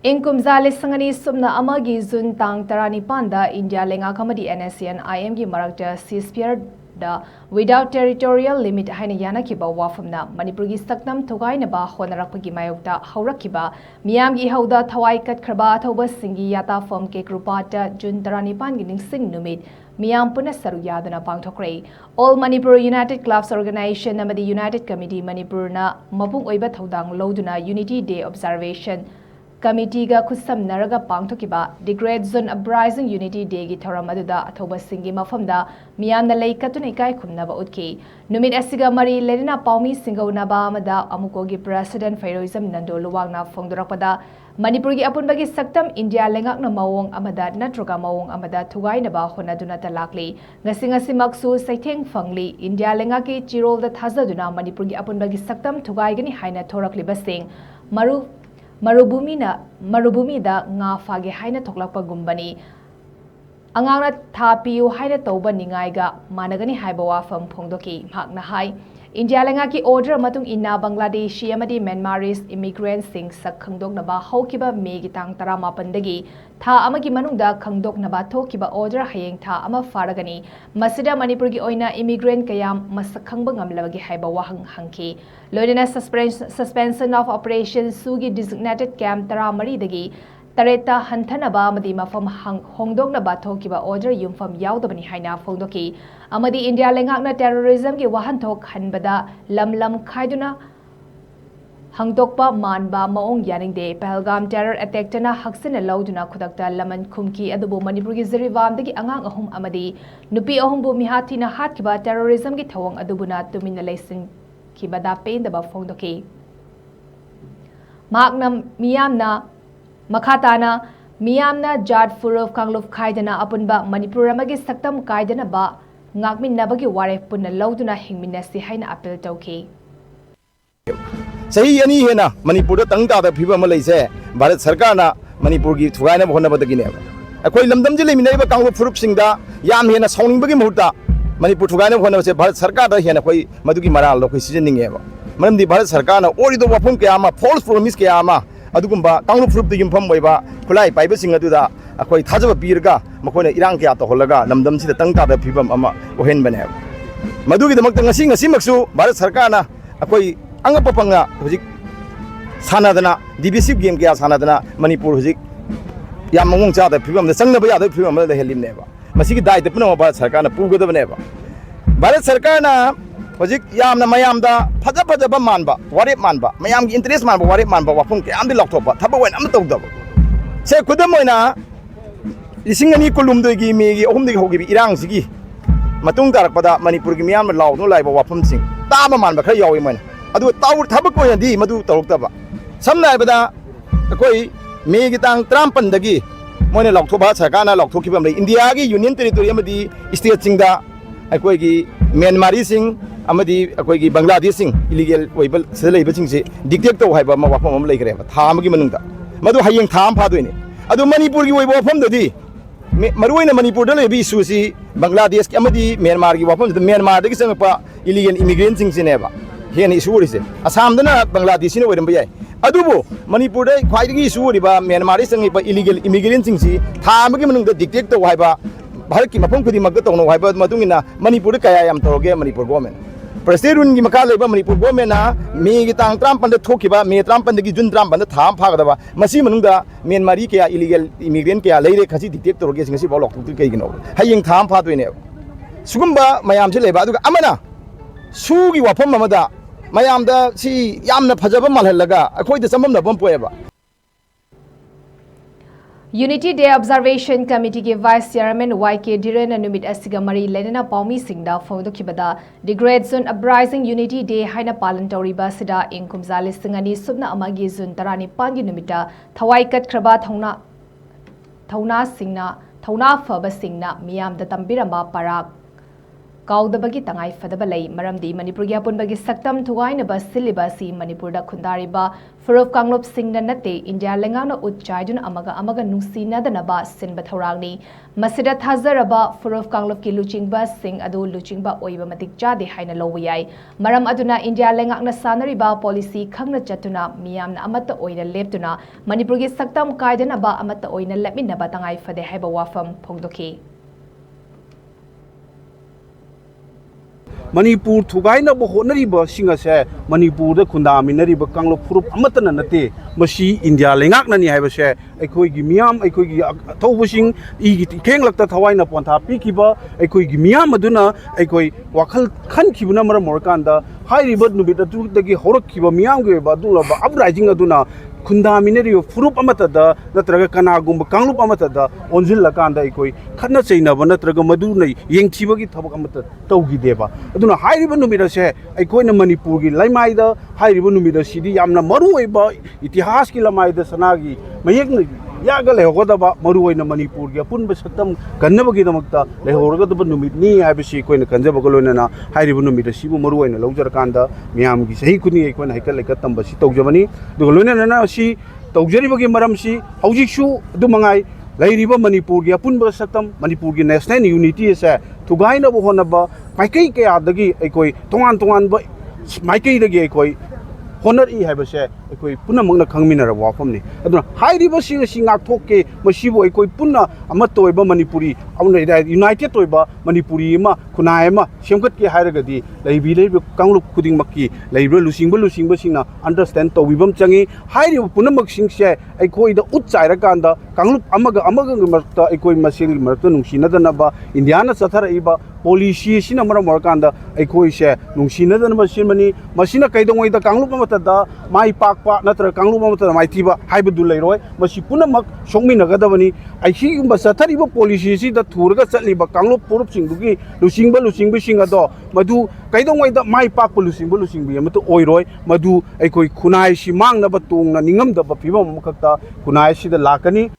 Eng Kumja Lising Supna amagi Jun tang tarani panda India lenga kamadi NSCN IM gi marakta ceasefire da without territorial limit haina yana kiba wafamna manipur gi saknam thogai na ba honarak gi mayokta haurakiba miyam gi hauda thawai kat khraba thoba singi yata form ke krupata Jun tarani pan gi Ningsing Numit Meeyam puna Saruk Yaduna Phangthokkhre All Manipur United Clubs Organization amadi United Committee Manipur na MAPUNG oiba thodang loduna Unity Day Observation Committee ga khusam naraga pangthokiba the Great Zone Uprising Unity Day gi thoram aduda athoba singi mafamda miyamna leikatuna ikai khumnaba utki numit asiga mari lerina paumi singona ba amada amuko gi President Fairoism Nando luwangna phongdorakpada Manipur gi apunbagi saktam India lengakna mawong amada natroga mawong amada thugaina ba honaduna talakli ngasi maksu saitheng phangli India lengaki chirol da thazaduna Manipur gi apunbagi saktam thugaigani haina thorakli basing marubumi da nga fage haina thoklakpa gumbani angangna thapiu haina tauba ningaiga managani haiba wafam phongdoki hakna hai India lengaki order matung inna Bangladeshi amadi Myanmaris immigrants sing sak khangdokna ba hokiba megi tang 18 dagi tha amagi manungda khangdokna ba thokiba order hayeng tha ama faragani masida Manipur gi oina immigrant kayam masak khangba ngamlabagi haiba wahang hangki loidena suspension of operation sugi designated camp 13 dagi tareta hanthana amadi mafam hongdokna ba thokiba order yumfam yaudabani haina phongdoki amadi India lengakna terrorism gi wahanthok hanbada lam khaiduna hangdokpa manba maong yaningde Pahalgam terror attack tana haksina lauduna khudakta laman khumki adubu Manipur gi Ziriwam dagi angang ahum amadi nupi ahum bu mihathina hatkiba terrorism gi thawang adubuna tumina leisin kibada pendaba phongdoki magnam miyamna Makhatana Miyamna Jad Furuf Kangluf Kaidana Apunba Manipur amagi saktam kaidana ba ngakmin nabagi ware punna lauduna hingminna si haina appeal tauki Sahi ani hena Manipur da tangta da phiba malaise Bharat Sarkar na Manipur gi thugaina bhona badagi ne akoi lamdam je leminai ba kangluf furup singda yam hena sawning bagi muhta Manipur thugaina bhona se Bharat Sarkar da hena koi madugi maral lo koi seasoning eba manam di Bharat Sarkar na ori do wapum ke ama false promise ke ama adugumba kangluf furup digim pham boiba khulai paiba sing aduda akoi thajaba pirga makoina irang kya to holaga lamdam sida tangta da phibam ama ohen bane madugi damak ngasi maksu Bharat Sarkar na akoi angapa panga hujik sanadana divisive game kya sanadana Manipur hujik yam mong cha da phibam da sangna ba ya da phibam da helim ne ba masigi dai da puna Bharat Sarkar na puga da bane ba Bharat Sarkar na hojik yamna mayam da phaja ba manba warep manba mayam gi interest manba warep manba wafum ke amdi lokthop thaba wen am tawda se kudam oina isingani kulum do gi me gi ohum gi hogi irang sigi matung tarakpada Manipur gi miyam law no laiba wafum sing taba manba khara yawi man adu tawur thaba ko yandi madu tawtaba samna ibada koi me gi tang 13 dagi moine lokthoba sarkana lokthokibam le India gi union territory amadi state singda akoi gi Myanmari sing amadi akoi gi Bangladesh sing illegal oibal selai baching se dictate to haiba ma wafam am leikre ba tham gi manungda madu hayeng tham pha doine adu Manipur gi oibo wafam dadi maruina Manipur da lebi issue si Bangladesh amadi Myanmar gi wafam da Myanmar da gi sangpa illegal immigrant sing sine ba hen issue ri se Assam dana Bangladesh ni oiram ba yai adubo Manipur da khwai gi issue ri ba Myanmar sangi pa illegal immigrant sing si tham gi manungda dictate to haiba Bharat ki mapung khudi magda tongno haiba matungina Manipur kaya yam toroge Manipur government President gi maka leba Manipur government na me gi tang 13 da thokiba me 13 gi Jun 13 da tham phagdaba masi manungda Myanmari kaya illegal immigrant kaya leire khasi dictate toroge singasi bolok tu kai gino hayeng tham pha doine sugumba mayam se leba aduga amana su gi wafam mamada mayam da si yamna phajaba malhalaga akhoi da samam na bom poeba Unity Day Observation Committee ke Vice Chairman YK Dhiren numit asiga mari lenena paumi singda phongdokibada the Great Zone Uprising Unity Day haina palan tawriba sida Eng Kumja Lising Supna amagi June 15 gi numita thawai kat khraba thawna faba singna miyam da tambiramba parak kaudabagi tangai fadaba lei maramdi manipur gi apunbagi saktam thugainaba silibasi manipurda khundareba furof kanglop singna nate india lengana utchaidun amaga nungsinadana sinba thorangni masida thazaraba furof kanglop ki luchingba sing adu luchingba oiba matik jade haina lowiyai maram aduna india lengakna sanariba policy khangna chatuna miyamna amata oina leptuna manipur gi saktam kaidanaba amata oina lepminaba tangai fade haiba wafam phongdokhi Manipur thugaina bo honariba singase Manipur da khundaminariba kanglop furup amatana nate masi India lengak nani haiba se aikoi gi miyam aikoi gi thobusing I gi kenglakta thawaina pontha pikiba aikoi gi miyam aduna aikoi wakhal khan khibuna mara morkanda hairiba nubita tu dagi horakkiba miyam ge ba dula ba uprising aduna khundaminari furup amatada natraga kanagumba kanglop amatada onjil lakanda aikoi khanna chainaba natraga madu nei yengthibagi thabak amata tawgi deba aduna hairiba numira se aikoina Manipur gi laimaida hairiba numira sidi yamna maru oiba itihas ki lamaida sanagi mayek yaga lehogadaba maru oina Manipur gi apunba saktam kannabagi damakta lehoragadaba numit ni aibasi koina kanjaba golonana hairiba numira sibu maru oina lawjar kanda miyam gi sahi kuni aikoina haikal lekatamba si tawjabani dogolona na si tawjaribagi maram si haujikshu dumangai lairiba Manipur gi apunba saktam Manipur gi national unity se thugaina bo honaba maikai kaya dagi aikoi tongan ba maikai dagi aikoi honor I haibase aikoi punna mangna khangminara wafamni aduna hairiba singa singak thokke masibo aikoi punna amatoiba Manipuri auna united toiba Manipuri ma khunai ma semkat ki hairagadi leibi leibi kanglup khuding makki leibra lusingba singna understand tawibam changi hairiba punna mak singse aikoi da utchaira kanda kanglup amaga marta aikoi masil marta nungsinadana ba indiana sathara iba policy sina mara markanda aikoi se nungsinadana ba sinmani masina kaidongoi da kanglup amatada mai pakpa natra kanglup amatada mai tiba haibadu leiroi masi punamak songminagadabani aihigumba sathariba policy si da thurga chatliba kanglup purup singdugi lusingba singado madu kaidongoi da mai pakpa lusingbi amatu oiroi madu aikoi khunai si mangnaba tungna ningamdaba phibam amakta khunai si da lakani